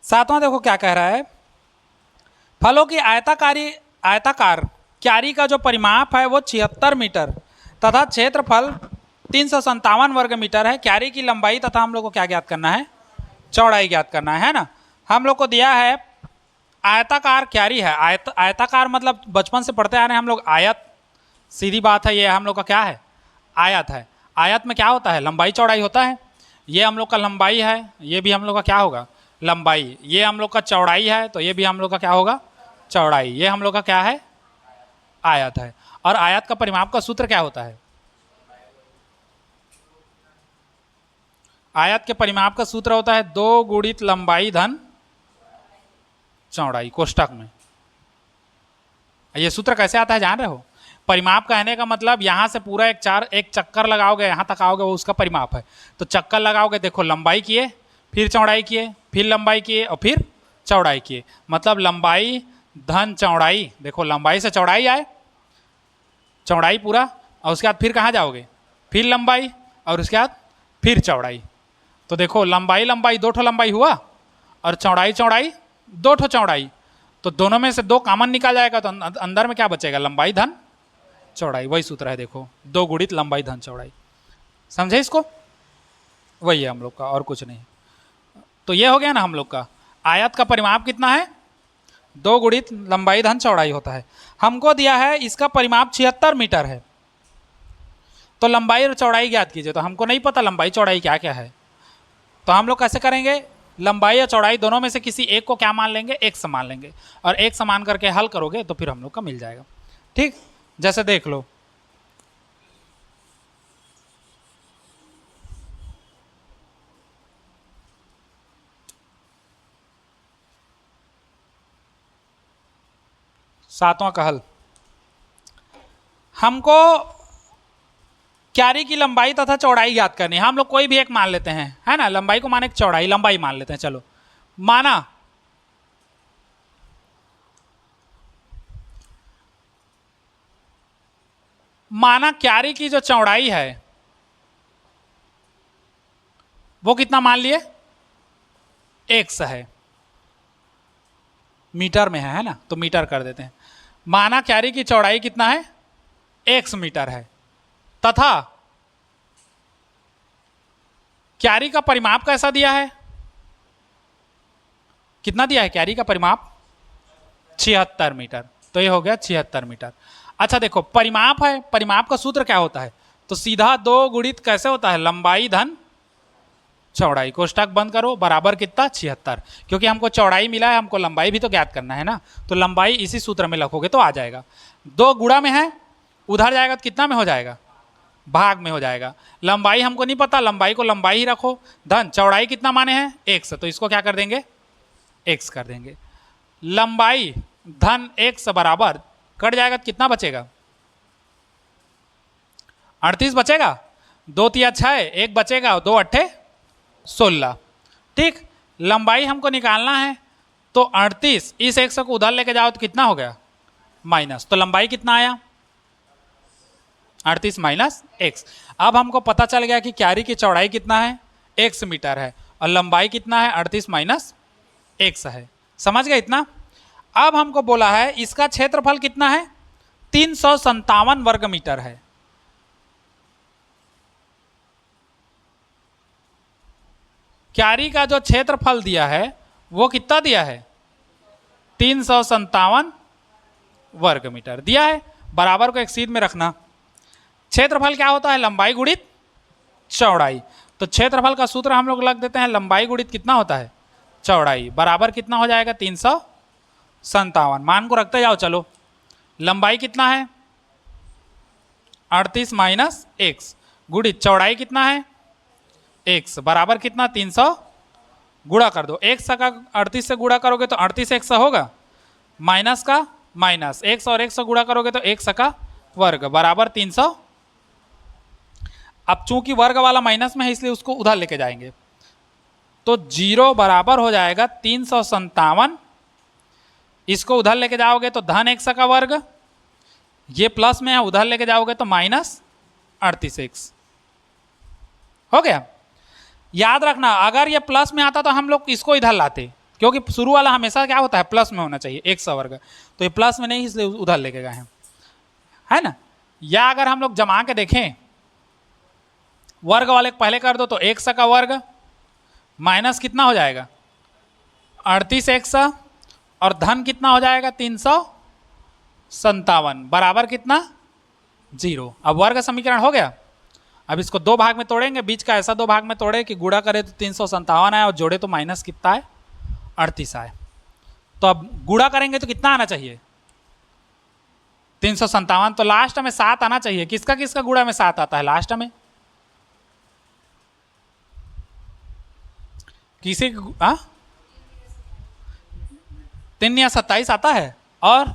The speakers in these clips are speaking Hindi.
सातवां देखो क्या कह रहा है, फलों की आयताकार क्यारी का जो परिमाप है वो 76 मीटर तथा क्षेत्रफल 357 वर्ग मीटर है। क्यारी की लंबाई तथा हम लोग को क्या ज्ञात करना है, चौड़ाई ज्ञात करना है ना। हम लोग को दिया है आयताकार क्यारी है। आयताकार मतलब बचपन से पढ़ते आ रहे हैं हम लोग, आयत, सीधी बात है, ये हम लोग का क्या है, आयत है। आयत में क्या होता है, लंबाई चौड़ाई होता है। ये हम लोग का लंबाई है, ये भी हम लोग का क्या होगा, लंबाई। ये हम लोग का चौड़ाई है, तो ये भी हम लोग का क्या होगा, चौड़ाई। ये हम लोग का क्या है, आयत है। और आयत का परिमाप का सूत्र क्या होता है, आयत के परिमाप का सूत्र होता है 2 गुणित लंबाई धन चौड़ाई, कोष्टक में। ये सूत्र कैसे आता है जान रहे हो, परिमाप कहने का मतलब यहां से पूरा एक चक्कर लगाओगे, यहां तक आओगे, वो उसका परिमाप है। तो चक्कर लगाओगे, देखो लंबाई किए, फिर चौड़ाई किए, फिर लंबाई किए और फिर चौड़ाई किए, मतलब लंबाई धन चौड़ाई। देखो लंबाई से चौड़ाई आए, चौड़ाई पूरा, और उसके बाद फिर कहाँ जाओगे, फिर लंबाई, और उसके बाद फिर चौड़ाई। तो देखो लंबाई लंबाई 2 ठो लंबाई हुआ, और चौड़ाई चौड़ाई 2 ठो चौड़ाई। तो दोनों में से 2 कॉमन निकाल जाएगा, तो अंदर में क्या बचेगा, लंबाई धन चौड़ाई। वही सूत्र है देखो, 2 गुणित लंबाई धन चौड़ाई। समझे इसको, वही है हम लोग का, और कुछ नहीं। तो ये हो गया ना हम लोग का, आयत का परिमाप कितना है, 2 गुणित लंबाई धन चौड़ाई होता है। हमको दिया है इसका परिमाप 76 मीटर है, तो लंबाई और चौड़ाई ज्ञात कीजिए। तो हमको नहीं पता लंबाई चौड़ाई क्या क्या है, तो हम लोग कैसे करेंगे, लंबाई और चौड़ाई दोनों में से किसी एक को क्या मान लेंगे, एक समान लेंगे, और एक समान करके हल करोगे तो फिर हम लोग का मिल जाएगा। ठीक, जैसे देख लो, सातवां का हल, हमको क्यारी की लंबाई तथा चौड़ाई ज्ञात करनी है। हम लोग कोई भी एक मान लेते हैं, है ना, लंबाई को माने चौड़ाई, लंबाई मान लेते हैं। चलो माना क्यारी की जो चौड़ाई है वो कितना मान लिए, x है, मीटर में है ना, तो मीटर कर देते हैं। माना क्यारी की चौड़ाई कितना है, x मीटर है, तथा क्यारी का परिमाप कैसा दिया है, कितना दिया है क्यारी का परिमाप, 76 मीटर। तो ये हो गया 76 मीटर। अच्छा देखो परिमाप है, परिमाप का सूत्र क्या होता है, तो सीधा 2 गुणित कैसे होता है, लंबाई धन चौड़ाई, कोष्टक बंद करो, बराबर कितना, 76। क्योंकि हमको चौड़ाई मिला है, हमको लंबाई भी तो ज्ञात करना है ना, तो लंबाई इसी सूत्र में लिखोगे तो आ जाएगा। 2 गुणा में है, उधर जाएगा तो कितना में हो जाएगा, भाग में हो जाएगा। लंबाई हमको नहीं पता, लंबाई को लंबाई ही रखो, धन चौड़ाई कितना माने हैं, x, तो इसको क्या कर देंगे, x कर देंगे। लंबाई धन x बराबर कट जाएगा तो कितना बचेगा, 38 बचेगा, 2 तिया 6, 1 बचेगा, 2 अट्ठे 16। ठीक, लंबाई हमको निकालना है, तो 38 इस 100 को उधर लेके जाओ तो कितना हो गया, माइनस, तो लंबाई कितना आया, 38 माइनस x। अब हमको पता चल गया कि क्यारी की चौड़ाई कितना है, x मीटर है, और लंबाई कितना है, 38 माइनस x है। समझ गए इतना। अब हमको बोला है इसका क्षेत्रफल कितना है, 357 वर्ग मीटर है। क्यारी का जो क्षेत्रफल दिया है वो कितना दिया है, 357 वर्ग मीटर दिया है। बराबर को एक सीध में रखना, क्षेत्रफल क्या होता है, लंबाई गुणित चौड़ाई। तो क्षेत्रफल का सूत्र हम लोग लग देते हैं, लंबाई गुणित कितना होता है, चौड़ाई, बराबर कितना हो जाएगा, 357। मान को रखते जाओ। चलो लंबाई कितना है, 38 माइनस x, गुणित चौड़ाई कितना है, x, बराबर कितना, 300, गुणा कर दो, x का 38 से गुणा करोगे तो 38 x होगा, माइनस का माइनस, x और x गुणा करोगे तो x का वर्ग, बराबर 300। अब चूंकि वर्ग वाला माइनस में है इसलिए उसको उधर लेके जाएंगे, तो 0 बराबर हो जाएगा 357। इसको उधर लेके जाओगे तो धन 1 का वर्ग, ये प्लस में है, उधर लेके जाओगे तो माइनस 38x हो गया। याद रखना अगर ये प्लस में आता तो हम लोग इसको इधर लाते, क्योंकि शुरू वाला हमेशा क्या होता है, प्लस में होना चाहिए, x वर्ग, तो ये प्लस में नहीं इसलिए उधर लेके गए हैं, है ना। या अगर हम लोग जमा के देखें, वर्ग वाले पहले कर दो तो x का वर्ग माइनस कितना हो जाएगा 38x, और धन कितना हो जाएगा 357 बराबर कितना 0। अब वर्ग समीकरण हो गया। अब इसको दो भाग में तोड़ेंगे, बीच का ऐसा दो भाग में तोड़े कि गुणा करे तो 357 आए और जोड़े तो माइनस कितना है 38 आए। तो अब गुणा करेंगे तो कितना आना चाहिए 357, तो लास्ट में 7 आना चाहिए। किसका किसका गुणा में 7 आता है लास्ट में, किसी 3 या 27 आता है, और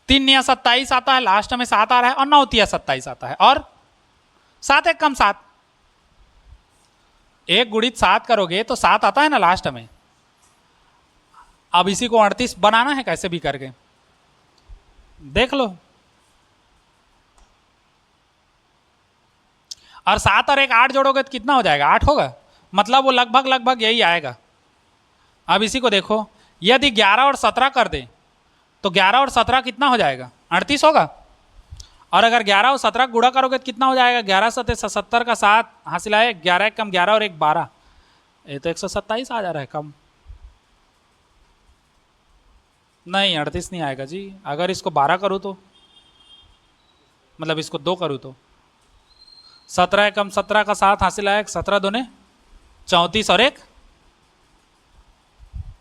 3 या 27 आता है, लास्ट में 7 आ रहा है, और 9 या 27 आता है, और 7 एक कम 7, एक गुणित 7 करोगे तो 7 आता है ना लास्ट में। अब इसी को 38 बनाना है कैसे भी करके, देख लो। और 7 और 1 8 जोड़ोगे तो कितना हो जाएगा 8 होगा, मतलब वो लगभग लगभग यही आएगा। अब इसी को देखो, यदि 11 और 17 कर दें तो 11 और 17 कितना हो जाएगा 38 होगा, और अगर 11 और 17 गुणा करोगे तो कितना हो जाएगा 11 सत्ते 70 का 7 हासिल आए, 11 कम 11 और 1 12, ये तो 127 आ जा रहा है कम, नहीं 38 नहीं आएगा जी। अगर इसको 12 करूँ तो, मतलब इसको 2 करूँ तो 17 कम 17 का 7 हासिल आए, 17 दूने 34 और 1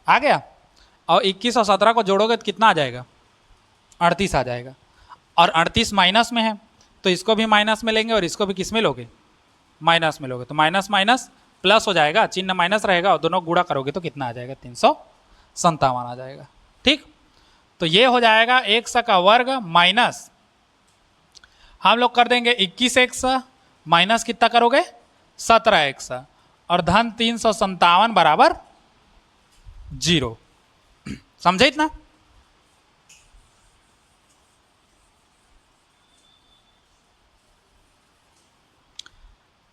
आ गया, और 21 और 17 को जोड़ोगे तो कितना आ जाएगा 38 आ जाएगा। और 38 माइनस में है तो इसको भी माइनस में लेंगे और इसको भी किस में लोगे माइनस में लोगे, तो माइनस माइनस प्लस हो जाएगा, चिन्ह माइनस रहेगा, और दोनों गुणा करोगे तो कितना आ जाएगा 357 आ जाएगा। ठीक, तो ये हो जाएगा x का वर्ग माइनस, हम लोग कर देंगे 21x माइनस कितना करोगे 17x, और धन 357 बराबर 0। समझे इतना।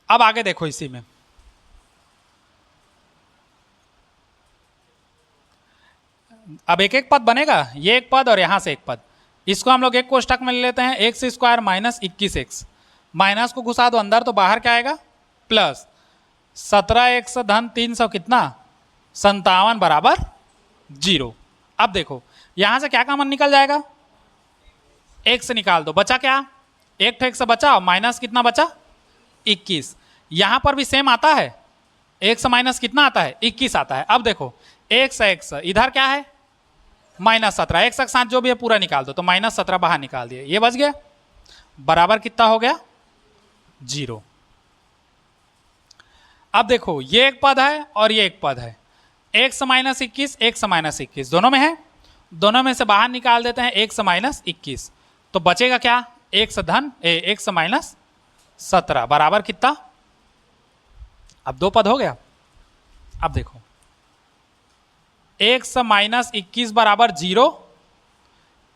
अब आगे देखो, इसी में अब एक एक पद बनेगा, ये एक पद और यहां से एक पद, इसको हम लोग एक कोष्टक में ले लेते हैं, x square minus 21x, minus को घुसा दो अंदर तो बाहर क्या आएगा प्लस 17x धन 300 कितना 57 बराबर 0। अब देखो यहां से क्या कॉमन निकल जाएगा, x निकाल दो, बचा क्या एक ठो x बचा, माइनस कितना बचा 21, यहां पर भी सेम आता है, x माइनस कितना आता है 21 आता है। अब देखो x इधर क्या है माइनस 17, x के साथ जो भी है पूरा निकाल दो, तो माइनस 17 बाहर निकाल दिए, ये बच गया, बराबर कितना हो गया 0। अब देखो ये एक पद है और ये एक पद है, x माइनस 21 x माइनस 21 दोनों में है, दोनों में से बाहर निकाल देते हैं x माइनस 21, तो बचेगा क्या x धन x माइनस 17 बराबर कितना, अब दो पद हो गया। अब देखो x माइनस 21 बराबर 0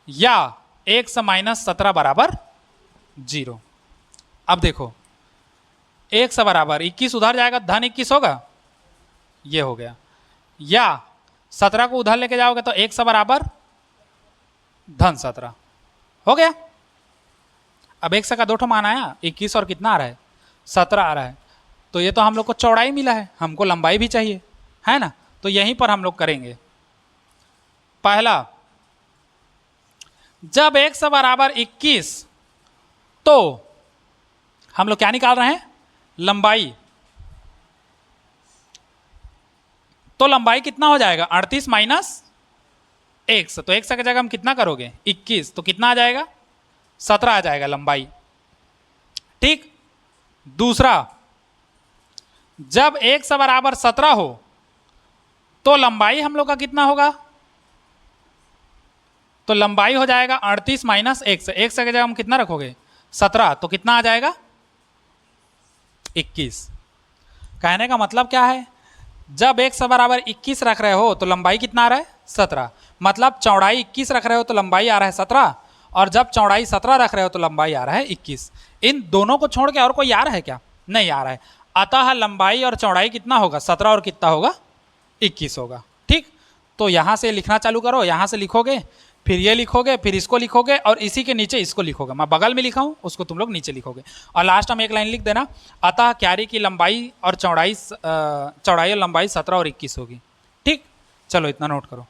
या x माइनस 17 बराबर 0। अब देखो x बराबर 21 उधर जाएगा धन 21 होगा, ये हो गया, या 17 को उधर लेके जाओगे तो x बराबर धन 17 हो गया। अब x का दो ठो मान आया, 21 और कितना आ रहा है 17 आ रहा है, तो ये तो हम लोग को चौड़ाई मिला है, हमको लंबाई भी चाहिए है ना, तो यहीं पर हम लोग करेंगे। पहला, जब x बराबर 21 तो हम लोग क्या निकाल रहे हैं लंबाई, तो लंबाई कितना हो जाएगा 38 माइनस x, तो x की जगह हम कितना करोगे 21, तो कितना आ जाएगा 17 आ जाएगा लंबाई। ठीक, दूसरा, जब x बराबर 17 हो तो लंबाई हम लोग का कितना होगा, तो लंबाई हो जाएगा 38 माइनस x, x की जगह हम कितना रखोगे 17, तो कितना आ जाएगा 21। कहने का मतलब क्या है, जब x बराबर 21 रख रहे हो तो लंबाई कितना आ रहा है 17, मतलब चौड़ाई 21 रख रहे हो तो लंबाई आ रहा है 17, और जब चौड़ाई 17 रख रहे हो तो लंबाई आ रहा है 21। इन दोनों को छोड़ के और कोई आ रहा है क्या, नहीं आ रहा है, अतः लंबाई और चौड़ाई कितना होगा 17 और कितना होगा 21 होगा। ठीक, तो यहाँ से लिखना चालू करो, यहाँ से लिखोगे, फिर ये लिखोगे, फिर इसको लिखोगे और इसी के नीचे इसको लिखोगे। मैं बगल में लिखा हूँ, उसको तुम लोग नीचे लिखोगे और लास्ट में एक लाइन लिख देना, अतः क्यारी की लंबाई और चौड़ाई और लंबाई 17 और 21 होगी। ठीक, चलो इतना नोट करो।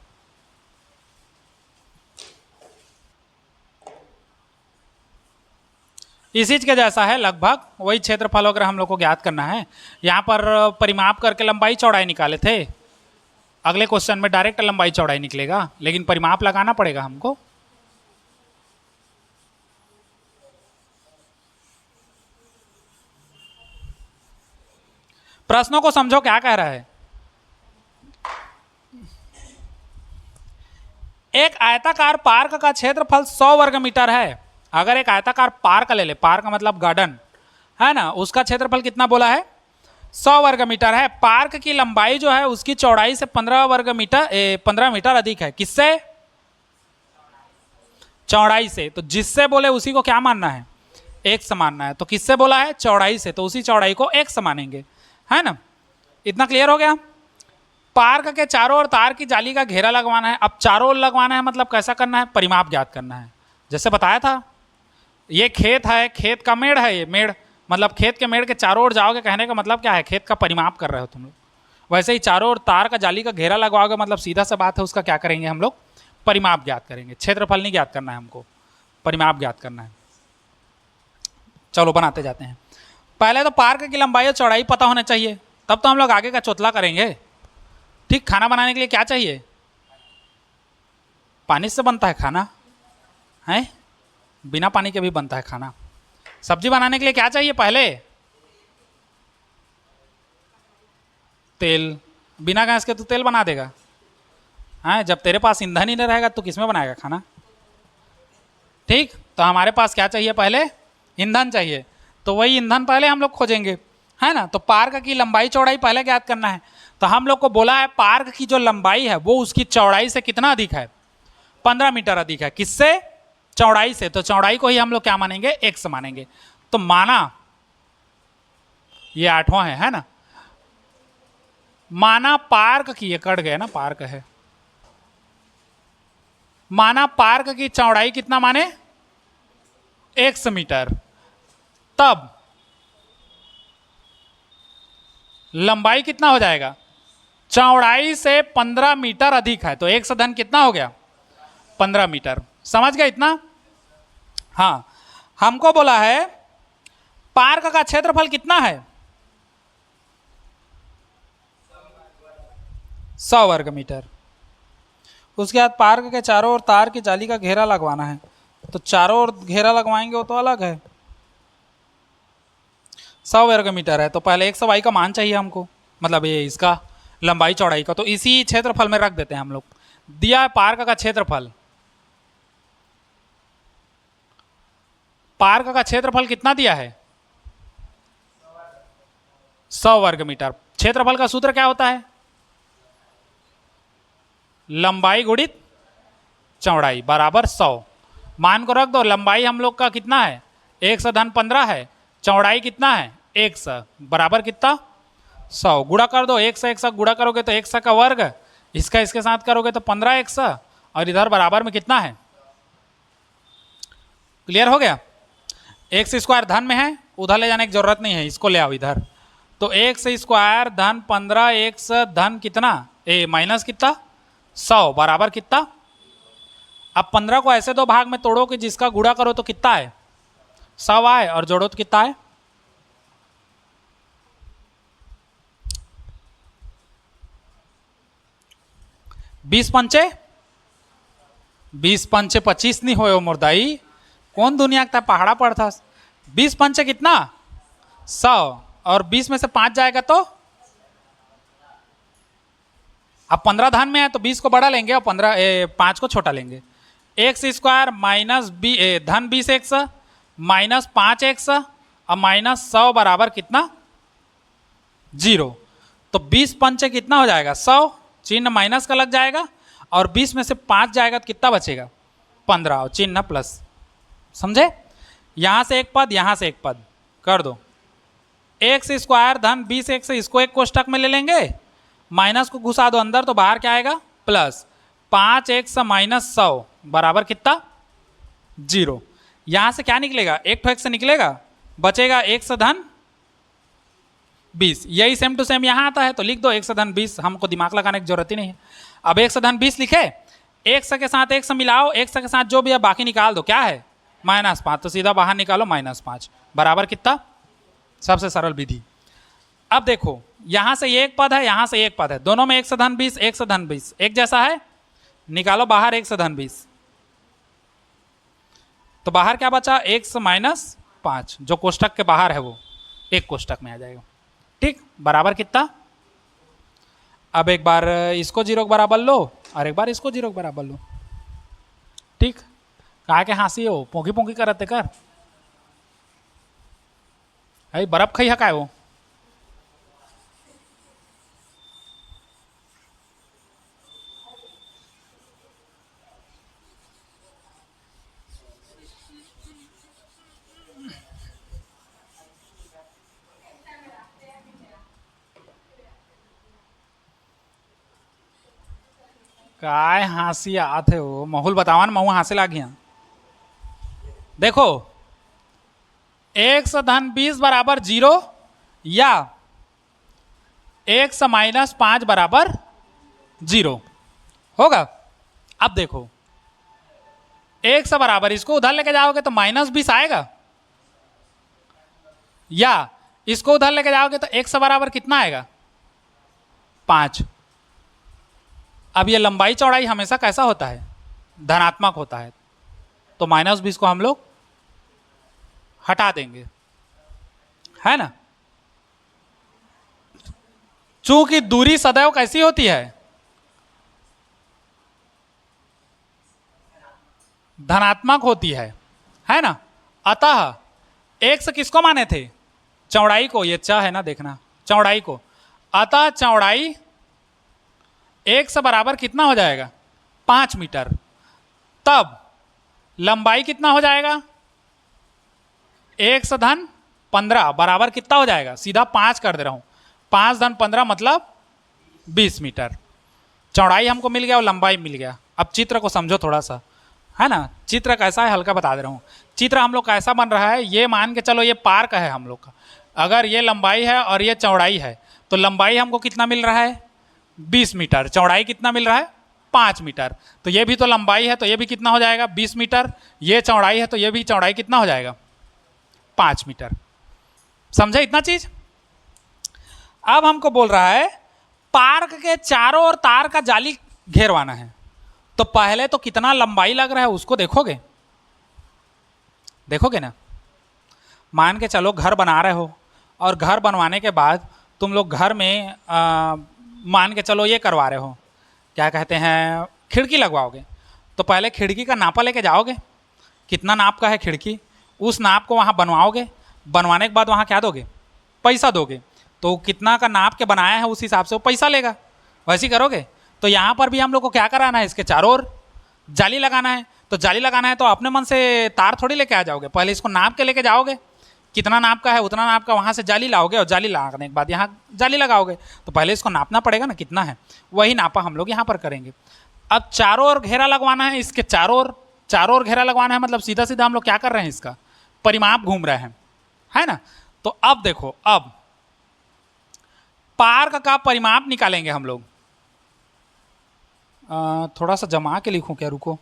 इसी के जैसा है लगभग, वही क्षेत्रफल वगैरह हम लोग को ज्ञात करना है। यहाँ पर परिमाप करके लंबाई चौड़ाई निकाले थे, अगले क्वेश्चन में डायरेक्ट लंबाई चौड़ाई निकलेगा, लेकिन परिमाप लगाना पड़ेगा हमको। प्रश्नों को समझो क्या कह रहा है। एक आयताकार पार्क का क्षेत्रफल 100 वर्ग मीटर है। अगर एक आयताकार पार्क ले ले, पार्क का मतलब गार्डन है ना, उसका क्षेत्रफल कितना बोला है? 100 वर्ग मीटर है। पार्क की लंबाई जो है उसकी चौड़ाई से 15 मीटर अधिक है। किससे? चौड़ाई से। तो जिससे बोले उसी को क्या मानना है? एक समान मानना है। तो किससे बोला है? चौड़ाई से, तो उसी चौड़ाई को एक समान मानेंगे, है ना। इतना क्लियर हो गया। पार्क के चारों ओर तार की जाली का घेरा लगवाना है। अब चारों ओर लगवाना है मतलब कैसा करना है? परिमाप ज्ञात करना है। जैसे बताया था, ये खेत है, खेत का मेड़ है, ये मेड़ मतलब खेत के मेड़ के चारों ओर जाओगे, कहने का मतलब क्या है? खेत का परिमाप कर रहे हो तुम लोग। वैसे ही चारों ओर तार का जाली का घेरा लगवाओगे मतलब सीधा सा बात है, उसका क्या करेंगे हम लोग? परिमाप ज्ञात करेंगे। क्षेत्रफल नहीं ज्ञात करना है हमको, परिमाप ज्ञात करना है। चलो बनाते जाते हैं। पहले तो पार्क की लंबाई और चौड़ाई पता होना चाहिए, तब तो हम लोग आगे का चौथला करेंगे। ठीक, खाना बनाने के लिए क्या चाहिए? पानी से बनता है खाना, है? बिना पानी के भी बनता है खाना। सब्जी बनाने के लिए क्या चाहिए? पहले तेल। बिना गैस के तो तेल बना देगा, है? जब तेरे पास ईंधन ही नहीं रहेगा तो किसमें बनाएगा खाना? ठीक, तो हमारे पास क्या चाहिए? पहले ईंधन चाहिए, तो वही ईंधन पहले हम लोग खोजेंगे, है ना। तो पार्क की लंबाई चौड़ाई पहले ज्ञात करना है। तो हम लोग को बोला है पार्क की जो लंबाई है वो उसकी चौड़ाई से कितना अधिक है? 15 मीटर अधिक है। किससे? चौड़ाई से। तो चौड़ाई को ही हम लोग क्या मानेंगे? एक से मानेंगे। तो माना ये 8वां है ना। माना पार्क की, ये कट गया ना, पार्क है। माना पार्क की चौड़ाई कितना माने? 100 मीटर। तब लंबाई कितना हो जाएगा? चौड़ाई से 15 मीटर अधिक है, तो 1 से धन कितना हो गया? 15 मीटर। समझ गए इतना? हाँ, हमको बोला है पार्क का क्षेत्रफल कितना है? 100 वर्ग मीटर। उसके बाद पार्क के चारों ओर तार की जाली का घेरा लगवाना है। तो चारों ओर घेरा लगवाएंगे वो तो अलग है। 100 वर्ग मीटर है, तो पहले 100y का मान चाहिए हमको, मतलब ये इसका लंबाई चौड़ाई का। तो इसी क्षेत्रफल में रख देते हैं हम लोग। दिया है पार्क का क्षेत्रफल। पार्क का क्षेत्रफल कितना दिया है? 100 वर्ग मीटर। क्षेत्रफल का सूत्र क्या होता है? लंबाई गुणित चौड़ाई बराबर 100। मान को रख दो। लंबाई हम लोग का कितना है? 1 से धन 15 है। चौड़ाई कितना है? 1 से, बराबर कितना? 100। गुणा कर दो, 1 से 1 से गुणा करोगे तो 1 का वर्ग, इसका इसके साथ करोगे तो 15 1 से, और इधर बराबर में कितना है? क्लियर हो गया? एक्स स्क्वायर धन में है, उधर ले जाने की जरूरत नहीं है, इसको ले आओ इधर। तो एक्स स्क्वायर धन 15 एक्स धन कितना माइनस कितना 100 बराबर कितना। अब 15 को ऐसे दो भाग में तोड़ो कि जिसका गुणा करो तो कितना है 100 आए, और जोड़ो तो कितना है 20 पंचे 25 नहीं होए मुर्दाई, कौन दुनिया का पहाड़ा पर था। 20 पंचे कितना 100, और 20 में से 5 जाएगा तो अब 15 धान में है तो 20 को बड़ा लेंगे और 5 को छोटा लेंगे। एक्स स्क्वायर माइनस धन 20 एक्स माइनस 5 एक्स और माइनस 100 बराबर कितना 0। तो 20 पंचे कितना हो जाएगा 100, चिन्ह माइनस का लग जाएगा, और 20 में से 5 जाएगा तो कितना बचेगा 15, और चिन्ह प्लस। समझे? यहां से एक पद यहां से एक पद कर दो। एक्स स्क्वायर धन 20 एक्स, इसको एक कोष्टक में ले लेंगे माइनस को घुसा दो अंदर तो बाहर क्या आएगा प्लस। 5x माइनस 100 बराबर कितना 0। यहां से क्या निकलेगा एक ठो x निकलेगा, बचेगा x धन 20। यही सेम टू सेम यहां आता है तो लिख दो x धन 20, हमको दिमाग लगाने की जरूरत ही नहीं है। अब x धन 20 लिखे, x के साथ x मिलाओ, x के साथ जो भी है बाकी निकाल दो, क्या है -5, तो सीधा बाहर निकालो -5 बराबर कितना, सबसे सरल विधि। अब देखो यहां से ये एक पद है, यहां से एक पद है, दोनों में x धन 20 x धन 20 एक जैसा है, निकालो बाहर x धन 20, तो बाहर क्या बचा x माइनस 5, जो कोष्टक के बाहर है वो एक कोष्टक में आ जाएगा। ठीक, बराबर कितना। अब एक बार इसको 0 के बराबर लो और एक बार इसको 0 के बराबर लो। ठीक, कहा के हंसी हो, पोंकी पोंकी करते कर, अरे बर्फ खाई है वो। काय हंसी आते हो, माहौल बतावा ना, महू हंसे लागी। देखो x धन 20 बराबर 0 या x माइनस 5 बराबर 0 होगा। अब देखो x बराबर, इसको उधर लेके जाओगे तो -20 आएगा, या इसको उधर लेके जाओगे तो x बराबर कितना आएगा 5। अब ये लंबाई चौड़ाई हमेशा कैसा होता है धनात्मक होता है, तो -20 को हम लोग हटा देंगे, है ना। चूंकि दूरी सदैव कैसी होती है धनात्मक होती है ना। अतः x किसको माने थे चौड़ाई को, ये च है ना देखना चौड़ाई को, अतः चौड़ाई x बराबर कितना हो जाएगा 5 मीटर। तब लंबाई कितना हो जाएगा x धन 15 बराबर कितना हो जाएगा, सीधा 5 कर दे रहा हूं, 5 धन 15 मतलब 20 मीटर। चौड़ाई हमको मिल गया और लंबाई मिल गया। अब चित्र को समझो थोड़ा सा, है ना। चित्र कैसा है हल्का बता दे रहा हूं। चित्र हम लोग कैसा बन रहा है, ये मान के चलो ये पार्क है हम लोग का, अगर ये लंबाई है और ये चौड़ाई है तो लंबाई हमको कितना मिल रहा है 20 मीटर, चौड़ाई कितना मिल रहा है 5 मीटर। तो ये भी तो लंबाई है तो ये भी कितना हो जाएगा 20 मीटर, ये चौड़ाई है तो ये भी चौड़ाई कितना हो जाएगा 5 मीटर। समझे इतना चीज। अब हमको बोल रहा है पार्क के चारों ओर तार का जाली घेरवाना है, तो पहले तो कितना लंबाई लग रहा है उसको देखोगे, देखोगे ना। मान के चलो घर बना रहे हो और घर बनवाने के बाद तुम लोग घर में मान के चलो ये करवा रहे हो, क्या कहते हैं खिड़की लगवाओगे, तो पहले खिड़की का नापा लेके जाओगे, कितना नाप का है खिड़की, उस नाप को वहाँ बनवाओगे, बनवाने के बाद वहाँ क्या दोगे पैसा दोगे, तो कितना का नाप के बनाया है उस हिसाब से वो पैसा लेगा, वैसे ही करोगे। तो यहाँ पर भी हम लोग को क्या कराना है, इसके चारों ओर जाली लगाना है। तो जाली लगाना है तो अपने मन से तार थोड़ी लेके आ जाओगे, पहले इसको नाप के लेके जाओगे, कितना नाप का है उतना नाप का वहाँ से जाली लाओगे और जाली लगाने के बाद यहाँ जाली लगाओगे, तो पहले इसको नापना पड़ेगा ना कितना है, वही नापा हम लोग यहाँ पर करेंगे। अब चारों ओर घेरा लगवाना है, इसके चारों ओर घेरा लगवाना है, मतलब सीधा सीधा हम लोग क्या कर रहे हैं इसका परिमाप घूम रहे हैं, है ना। तो अब देखो, अब पार्क का परिमाप निकालेंगे हम लोग। थोड़ा सा जमा के लिखूं क्या, रुको।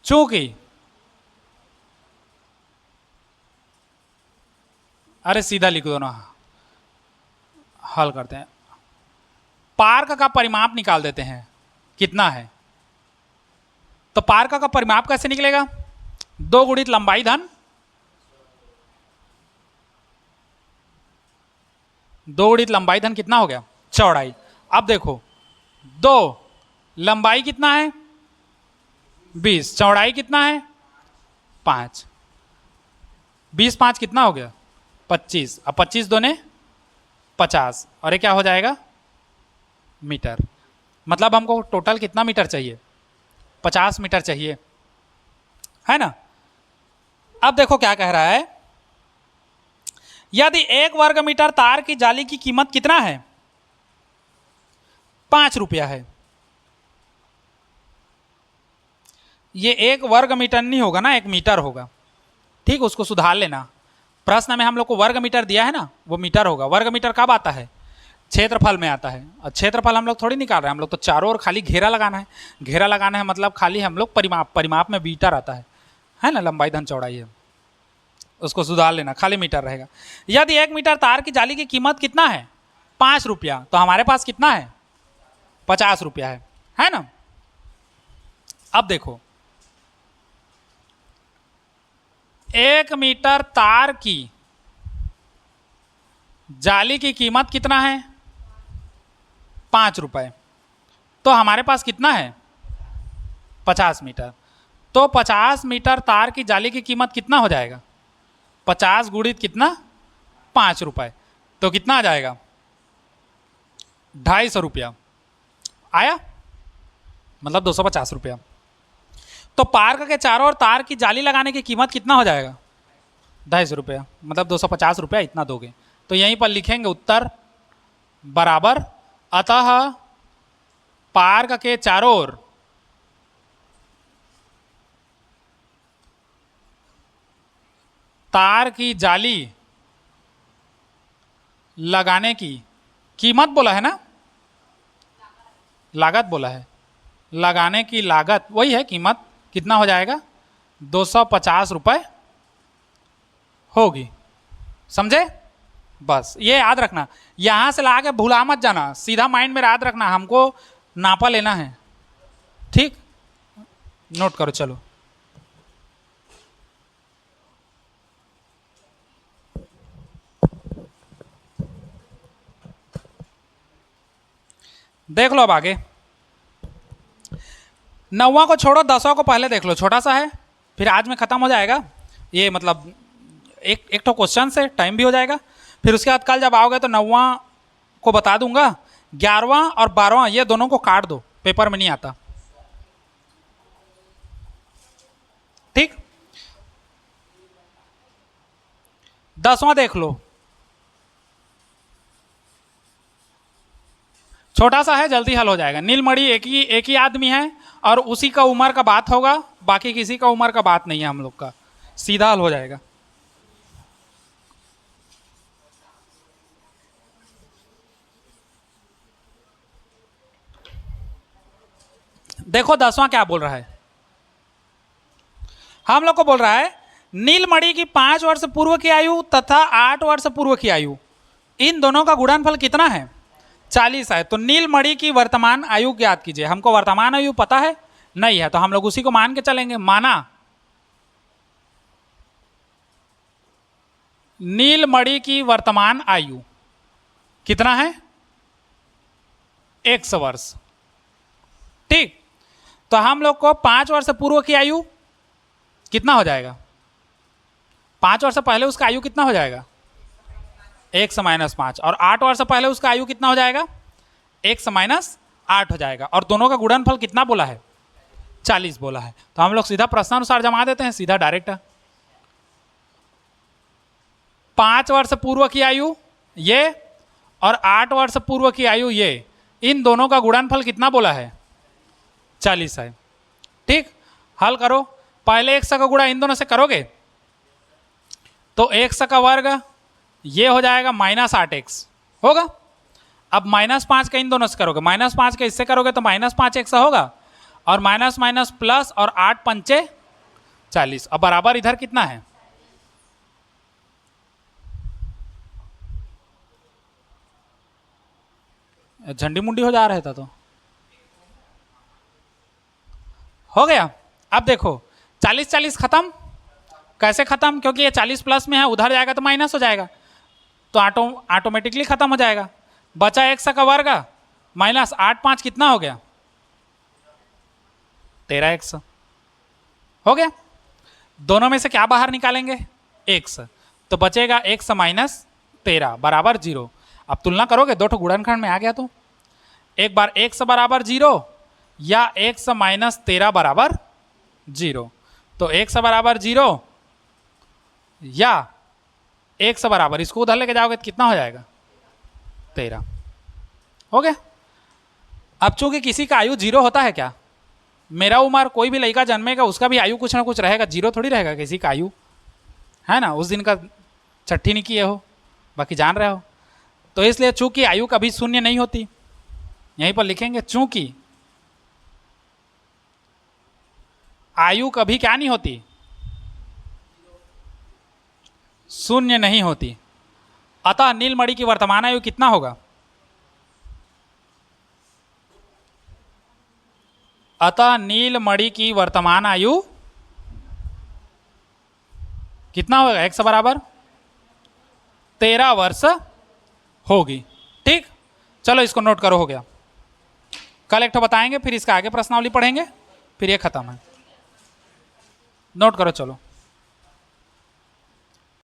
चूंकि अरे सीधा लिख दो ना, हल करते हैं। पार्क का परिमाप निकाल देते हैं कितना है, तो पार्क का परिमाप कैसे निकलेगा 2 गुणित लंबाई धन 2 गुणित लंबाई धन कितना हो गया चौड़ाई। अब देखो 2 लंबाई कितना है 20, चौड़ाई कितना है 5, 20 5 कितना हो गया 25, अब 25 दूने 50 और ये क्या हो जाएगा मीटर। मतलब हमको टोटल कितना मीटर चाहिए 50 मीटर चाहिए, है ना। अब देखो क्या कह रहा है, यदि 1 वर्ग मीटर तार की जाली की कीमत कितना है, 5 रुपया है। ये 1 वर्ग मीटर नहीं होगा ना, 1 मीटर होगा, ठीक, उसको सुधार लेना। प्रश्न में हम लोग को वर्ग मीटर दिया है ना, वो मीटर होगा। वर्ग मीटर कब आता है, क्षेत्रफल में आता है। और क्षेत्रफल हम लोग थोड़ी निकाल रहे हैं, हम लोग तो चारों ओर खाली घेरा लगाना है। घेरा लगाना है मतलब खाली हम लोग परिमाप में मीटर आता है ना, लंबाई धन चौड़ाई है, उसको सुधार लेना, खाली मीटर रहेगा। यदि 1 मीटर तार की जाली की कीमत कितना है, 5 रुपया, तो हमारे पास कितना है, 50 रुपया है ना। अब देखो 1 मीटर तार की जाली की कीमत कितना है, 5 रुपए, तो हमारे पास कितना है, 50 मीटर। तो 50 मीटर तार की जाली की कीमत कितना हो जाएगा, 50 गुणित कितना, 5 रुपए, तो कितना आ जाएगा, 250 रुपया आया, मतलब 250 रुपया। तो पार्क के चारों ओर तार की जाली लगाने की कीमत कितना हो जाएगा, 250 रुपया, मतलब 250 रुपया इतना दोगे। तो यहीं पर लिखेंगे उत्तर बराबर, अतः पार्क के चारों ओर तार की जाली लगाने की कीमत बोला है ना, लागत बोला है, लगाने की लागत वही है, कीमत कितना हो जाएगा, 250 रुपये होगी। समझे, बस ये याद रखना, यहां से ला के भुला मत जाना, सीधा माइंड में याद रखना, हमको नापा लेना है, ठीक, नोट करो। चलो देख लो अब आगे, 9वां को छोड़ो, 10वां को पहले देख लो, छोटा सा है, फिर आज में खत्म हो जाएगा ये, मतलब एक तो क्वेश्चन से टाइम भी हो जाएगा। फिर उसके बाद कल जब आओगे तो 9वां को बता दूंगा, 11वां और 12वां ये दोनों को काट दो, पेपर में नहीं आता, ठीक। 10वां देख लो, छोटा सा है, जल्दी हल हो जाएगा। नीलमणि एक ही आदमी है और उसी का उम्र का बात होगा, बाकी किसी का उम्र का बात नहीं है हम लोग का, सीधा हल हो जाएगा। देखो 10वां क्या बोल रहा है, हम लोग को बोल रहा है नीलमणि की 5 वर्ष पूर्व की आयु तथा 8 वर्ष पूर्व की आयु, इन दोनों का गुणनफल कितना है, 40 है। तो नीलमणि की वर्तमान आयु ज्ञात कीजिए। हमको वर्तमान आयु पता है नहीं है, तो हम लोग उसी को मान के चलेंगे। माना नीलमणि की वर्तमान आयु कितना है, 100 वर्ष, ठीक। तो हम लोग को 5 वर्ष पूर्व की आयु कितना हो जाएगा, 5 वर्ष पहले उसका आयु कितना हो जाएगा, 100 माइनस 5, और 8 वर्ष पहले उसका आयु कितना हो जाएगा, 100 माइनस 8 हो जाएगा। और दोनों का गुणनफल कितना बोला है, 40 बोला है। तो हम लोग सीधा प्रश्नानुसार जमा देते हैं, सीधा डायरेक्ट। 5 वर्ष पूर्व की आयु ये और 8 वर्ष पूर्व की आयु ये, इन दोनों का गुणनफल कितना बोला है, 40 है, ठीक। हल करो, पहले 100 का गुणा इन दोनों से करोगे तो 100 का वर्ग ये हो जाएगा -8x होगा। अब -5 का इन दोनों से करोगे, -5 का इससे करोगे तो -5x होगा, और माइनस माइनस प्लस, और 8 पंचे 40। अब बराबर इधर कितना है, झंडी मुंडी हो जा रहा था तो हो गया। अब देखो 40 खत्म, कैसे खत्म, क्योंकि ये 40 प्लस में है, उधर जाएगा तो माइनस हो जाएगा, तो ऑटोमेटिकली खत्म हो जाएगा। बचा 100 का वर्ग माइनस 8 5 कितना हो गया, 13x हो गया। दोनों में से क्या बाहर निकालेंगे, x, तो बचेगा x माइनस 13 बराबर 0। अब तुलना करोगे, दो ठो गुणनखंड में आ गया, तो एक बार x बराबर 0, या x माइनस 13 बराबर 0। तो x बराबर 0 या x बराबर, इसको उधर लेके जाओगे तो कितना हो जाएगा 13। हो गया। अब चूंकि किसी का आयु 0 होता है क्या, मेरा उम्र कोई भी लड़का जन्मेगा उसका भी आयु कुछ ना कुछ रहेगा, 0 थोड़ी रहेगा किसी का आयु, है ना। उस दिन का छठी नहीं किए हो, बाकी जान रहे हो। तो इसलिए चूंकि आयु कभी शून्य नहीं होती, यहीं पर लिखेंगे चूंकि आयु कभी क्या नहीं होती, शून्य नहीं होती, अतः नीलमणि की वर्तमान आयु कितना होगा, अतः नीलमणि की वर्तमान आयु कितना होगा, x बराबर 13 वर्ष होगी। ठीक, चलो इसको नोट करो, हो गया। कल एक तो बताएंगे, फिर इसका आगे प्रश्नावली पढ़ेंगे, फिर ये खत्म है। नोट करो चलो।